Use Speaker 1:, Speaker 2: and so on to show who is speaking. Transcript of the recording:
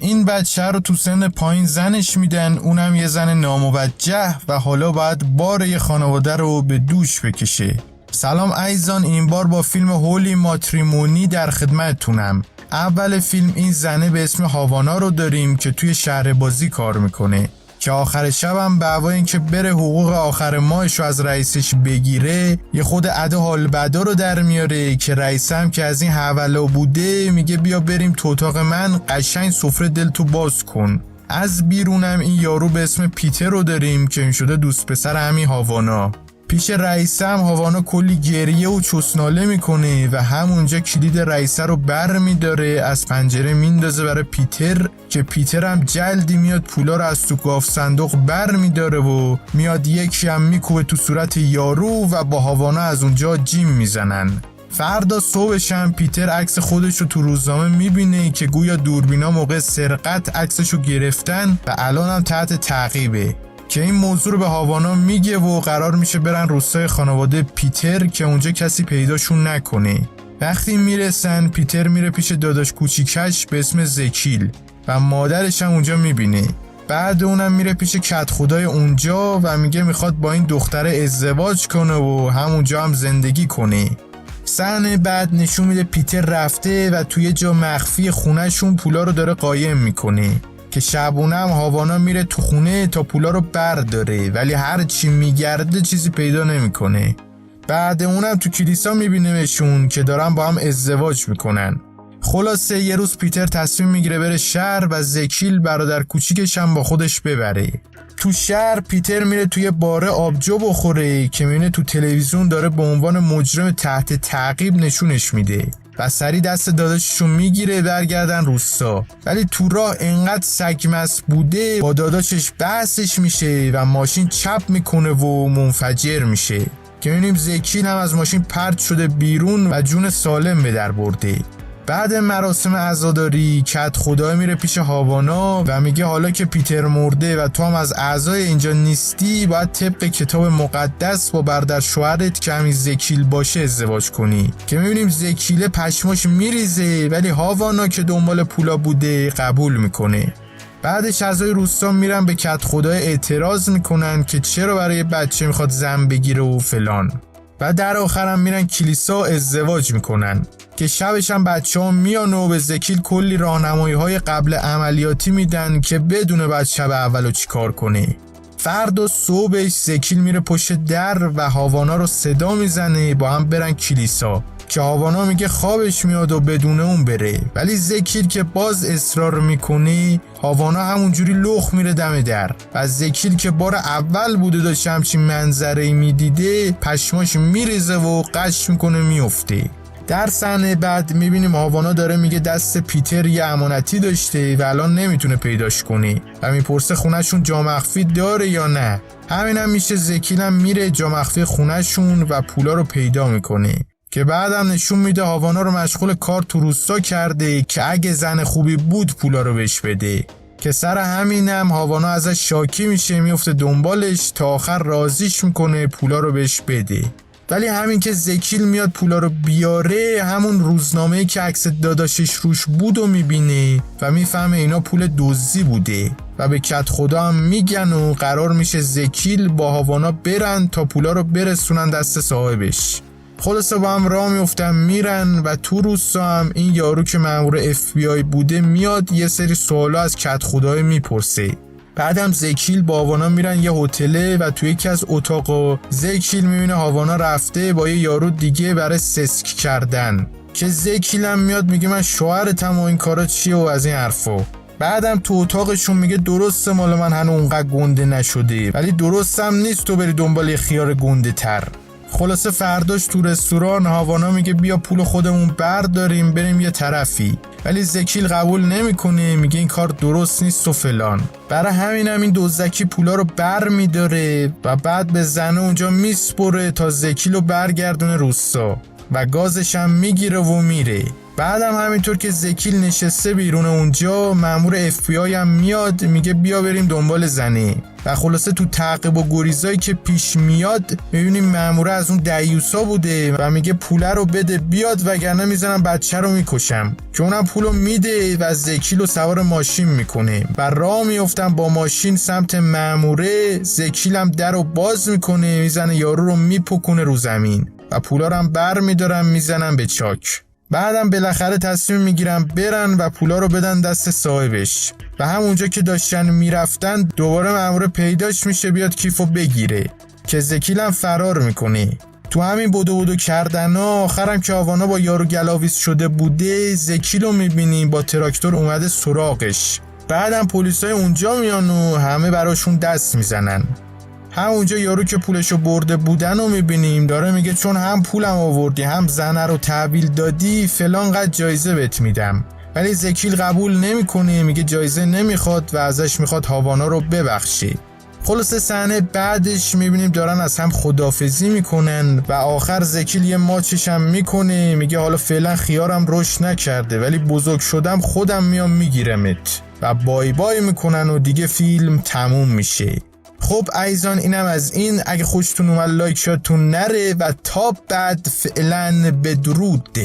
Speaker 1: این بچه رو تو سن پایین زنش میدن، اونم یه زن ناموجه و حالا باید بار یه خانواده رو به دوش بکشه. سلام عزیزان، این بار با فیلم هولی ماتریمونی در خدمتتونم. اول فیلم این زنه به اسم هاوانا رو داریم که توی شهر بازی کار میکنه که آخر شبم به هوای اینکه بره حقوق آخر ماهش رو از رئیسش بگیره یه خود ادا حال بدا رو در میاره که رئیسم که از این حوالا بوده میگه بیا بریم تو اتاق من قشنگ سفره دلتو باز کن. از بیرونم این یارو به اسم پیتر رو داریم که این شده دوست پسر همین هاوانا. پیش رئیسم هاوانا کلی گریه و چسناله میکنه و همونجا کلید رئیسه رو بر میداره از پنجره میندازه برای پیتر که پیتر هم جلدی میاد پولا رو از تو گاف صندوق بر میداره و میاد یکی هم میکوبه تو صورت یارو و با هاوانا از اونجا جیم میزنن. فردا صبحش هم پیتر عکس خودش رو تو روزنامه میبینه که گویا دوربینا موقع سرقت عکسش رو گرفتن و الان هم تحت تعقیبه که این موضوع رو به هاوانا میگه و قرار میشه برن روستای خانواده پیتر که اونجا کسی پیداشون نکنه. وقتی میرسن پیتر میره پیش داداش کوچیکش به اسم زکیل و مادرش هم اونجا میبینه. بعد اونم میره پیش کت خدای اونجا و میگه میخواد با این دختره ازدواج کنه و همونجا هم زندگی کنه. صحنه بعد نشون میده پیتر رفته و توی جا مخفی خونهشون پولا رو داره قایم میکنه که شبونه هم هاوانا میره تو خونه تا پولا رو برداره ولی هر چی میگرده چیزی پیدا نمیکنه. بعد اونم تو کلیسا میبینیمشون که دارن با هم ازدواج میکنن. خلاصه یه روز پیتر تصمیم میگیره بره شهر و زکیل برادر کوچیکش هم با خودش ببره. تو شهر پیتر میره توی باره آبجو بخوره که میبینه تو تلویزیون داره به عنوان مجرم تحت تعقیب نشونش میده و سری دست داداششو میگیره برگردن روستا. ولی تو راه انقدر سگمس بوده با داداشش بحثش میشه و ماشین چپ میکنه و منفجر میشه که میبینیم زکیل هم از ماشین پرت شده بیرون و جون سالم به در برده. بعد مراسم عزاداری کت خدای میره پیش هاوانا و میگه حالا که پیتر مرده و تو هم از اعضای اینجا نیستی باید طبق کتاب مقدس با برادر شوهرت که همین زکیل باشه ازدواج کنی که میبینیم زکیل پشماش میریزه ولی هاوانا که دنبال پولا بوده قبول میکنه. بعدش اعضای روستا میرن به کت خدای اعتراض میکنن که چرا برای بچه میخواد زن بگیره و فلان. و در آخرم میرن کلیسا ازدواج میکنن که شبش هم بچه ها میان و به زکیل کلی راهنمایی های قبل عملیاتی میدن که بدونه بعد شب اولو چی کار کنه. فردا صبحش زکیل میره پشت در و هاوانا رو صدا میزنه با هم برن کلیسا که هاوانا میگه خوابش میاد و بدون اون بره ولی زکیل که باز اصرار میکنه هاوانا همونجوری لخ میره دم در و زکیل که بار اول بوده داشت همچین منظره‌ای میدیده پشماش میریزه و قش میکنه میفته. در صحنه بعد میبینیم هاوانا داره میگه دست پیتر یه امانتی داشته و الان نمیتونه پیداش کنه و میپرسه خونهشون جا مخفی داره یا نه. همینم میشه زکیل هم میره جا مخفی خونهشون و پولا رو پیدا میکنه که بعدم نشون میده هاوانا رو مشغول کار تو روستا کرده که اگه زن خوبی بود پولا رو بهش بده که سر همینم هاوانا ازش شاکی میشه میفته دنبالش تا آخر راضیش میکنه پولا رو بهش بده. ولی همین که زکیل میاد پولا رو بیاره همون روزنامه‌ای که عکس داداشش روش بود و میبینه و میفهمه اینا پول دزدی بوده و به کت خدا هم میگن و قرار میشه زکیل با هاوانا برن تا پولا رو برسونن دست صاحبش. خلاصه با هم راه میفتن میرن و تو روستا هم این یارو که مأمور FBI بوده میاد یه سری سوالا از کت خدای میپرسه. بعدم زکیل با هاوانا میرن یه هتله و توی یکی از اتاقا زکیل میبینه هاوانا رفته با یه یارو دیگه برای سسک کردن که زکیل هم میاد میگه من شوهرتم و این کارا چیه و از این حرفا. بعدم تو اتاقشون میگه درسته مال من هنو اونقدر گنده نشده ولی درستم نیست تو بری دنبال یه خیار گنده تر. خلاصه فرداش تو رستوران هاوانا میگه بیا پول خودمون برداریم بریم یه طرفی ولی زکیل قبول نمیکنه میگه این کار درست نیست و فلان. برای همینم این دزدکی پولا رو بر میداره و بعد به زنه اونجا میسپره تا زکیل رو برگردونه روستا و گازش هم میگیره و میره. بعدم همینطور که زکیل نشسته بیرون اونجا، مأمور FBI هم میاد میگه بیا بریم دنبال زنه و خلاصه تو تعقیب و گریزایی که پیش میاد میبینیم مأموره از اون دیوسا بوده و میگه پوله رو بده بیاد وگرنه میزنم بچه رو میکشم، که اونم پولو میده و زکیل رو سوار ماشین میکنه و راه میافتن با ماشین سمت مأموره. زکیل هم در رو باز میکنه، میزنه یارو رو میپکونه رو زمین و پولا رو هم بر میدارن میزنن به چاک. بعدم بالاخره تصمیم میگیرن برن و پولا رو بدن دست صاحبش و همونجا که داشتن میرفتن دوباره مأمور پیداش میشه بیاد کیفو بگیره که زکیل هم فرار میکنه. تو همین بدو کردن آخرم که آوانا با یارو گلاویز شده بوده، زکیل رو میبینیم با تراکتور اومده سراغش. بعدم پلیسای اونجا میان و همه براشون دست میزنن. همونجا یارو که پولشو برده بودن رو میبینیم داره میگه چون هم پولم آوردی هم زنه رو تحویل دادی فلان قد جایزه بهت میدم، ولی زکیل قبول نمیکنه، میگه جایزه نمیخواد و ازش میخواد هاوانا رو ببخشه. خلاصه صحنه بعدش میبینیم دارن از هم خدافزی میکنن و آخر زکیل یه ماچش هم میکنه، میگه حالا فعلا خیارم رشد نکرده ولی بزرگ شدم خودم میام میگیرمت و بای بای میکنن و دیگه فیلم تموم میشه. خب عزیزان اینم از این. اگه خوشتون اومد لایک یادتون نره و تا بعد فعلا بدرود.